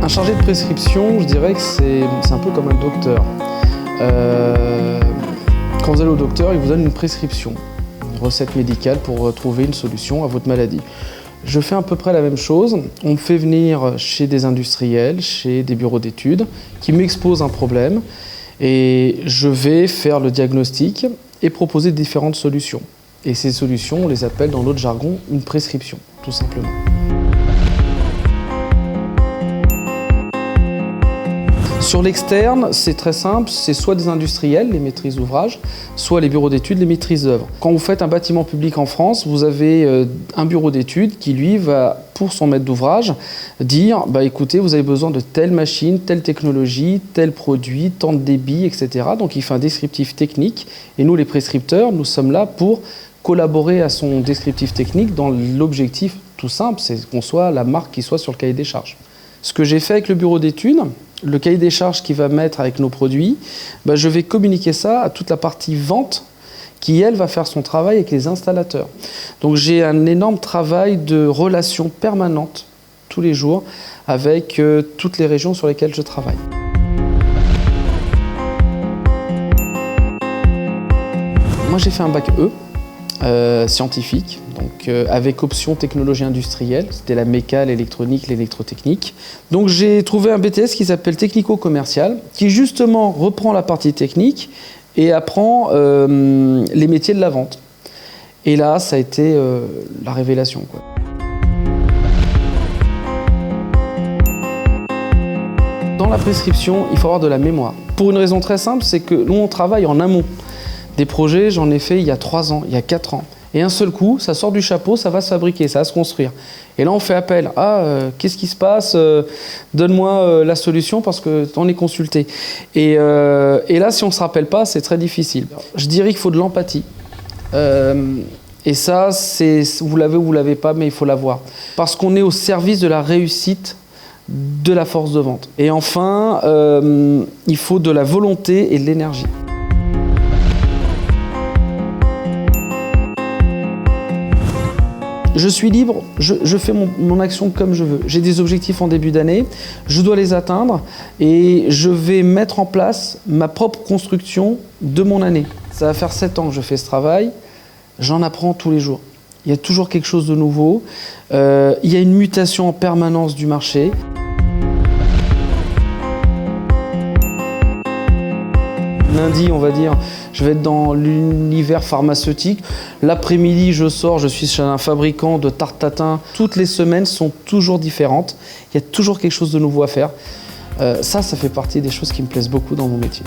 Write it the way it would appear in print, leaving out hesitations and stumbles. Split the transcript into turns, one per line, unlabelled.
Un chargé de prescription, je dirais que c'est un peu comme un docteur. Quand vous allez au docteur, il vous donne une prescription, une recette médicale pour trouver une solution à votre maladie. Je fais à peu près la même chose. On me fait venir chez des industriels, chez des bureaux d'études, qui m'exposent un problème et je vais faire le diagnostic et proposer différentes solutions. Et ces solutions, on les appelle dans notre jargon une prescription, tout simplement. Sur l'externe, c'est très simple, c'est soit des industriels, les maîtrises d'ouvrage, soit les bureaux d'études, les maîtrises d'œuvre. Quand vous faites un bâtiment public en France, vous avez un bureau d'études qui, lui, va, pour son maître d'ouvrage, dire « écoutez, vous avez besoin de telle machine, telle technologie, tel produit, tant de débit, etc. » Donc il fait un descriptif technique et nous, les prescripteurs, nous sommes là pour collaborer à son descriptif technique dans l'objectif tout simple, c'est qu'on soit la marque qui soit sur le cahier des charges. Ce que j'ai fait avec le bureau d'études, le cahier des charges qu'il va mettre avec nos produits, je vais communiquer ça à toute la partie vente qui, elle, va faire son travail avec les installateurs. Donc j'ai un énorme travail de relation permanente tous les jours avec toutes les régions sur lesquelles je travaille. Moi j'ai fait un bac E. Scientifique, donc avec option technologie industrielle, c'était la méca, l'électronique, l'électrotechnique. Donc j'ai trouvé un BTS qui s'appelle technico-commercial, qui justement reprend la partie technique et apprend les métiers de la vente. Et là, ça a été la révélation, quoi. Dans la prescription, il faut avoir de la mémoire. Pour une raison très simple, c'est que nous, on travaille en amont. Des projets, j'en ai fait il y a 3 ans, il y a 4 ans. Et un seul coup, ça sort du chapeau, ça va se fabriquer, ça va se construire. Et là, on fait appel. Qu'est-ce qui se passe? Donne-moi la solution parce que t'en es consulté. Et là, si on ne se rappelle pas, c'est très difficile. Je dirais qu'il faut de l'empathie. Et ça, vous l'avez ou vous ne l'avez pas, mais il faut l'avoir. Parce qu'on est au service de la réussite de la force de vente. Et enfin, il faut de la volonté et de l'énergie. Je suis libre, je fais mon action comme je veux. J'ai des objectifs en début d'année, je dois les atteindre et je vais mettre en place ma propre construction de mon année. Ça va faire 7 ans que je fais ce travail, j'en apprends tous les jours. Il y a toujours quelque chose de nouveau, il y a une mutation en permanence du marché. Lundi, on va dire, je vais être dans l'univers pharmaceutique. L'après-midi, je sors, je suis chez un fabricant de tartes tatin. Toutes les semaines sont toujours différentes. Il y a toujours quelque chose de nouveau à faire. Ça fait partie des choses qui me plaisent beaucoup dans mon métier.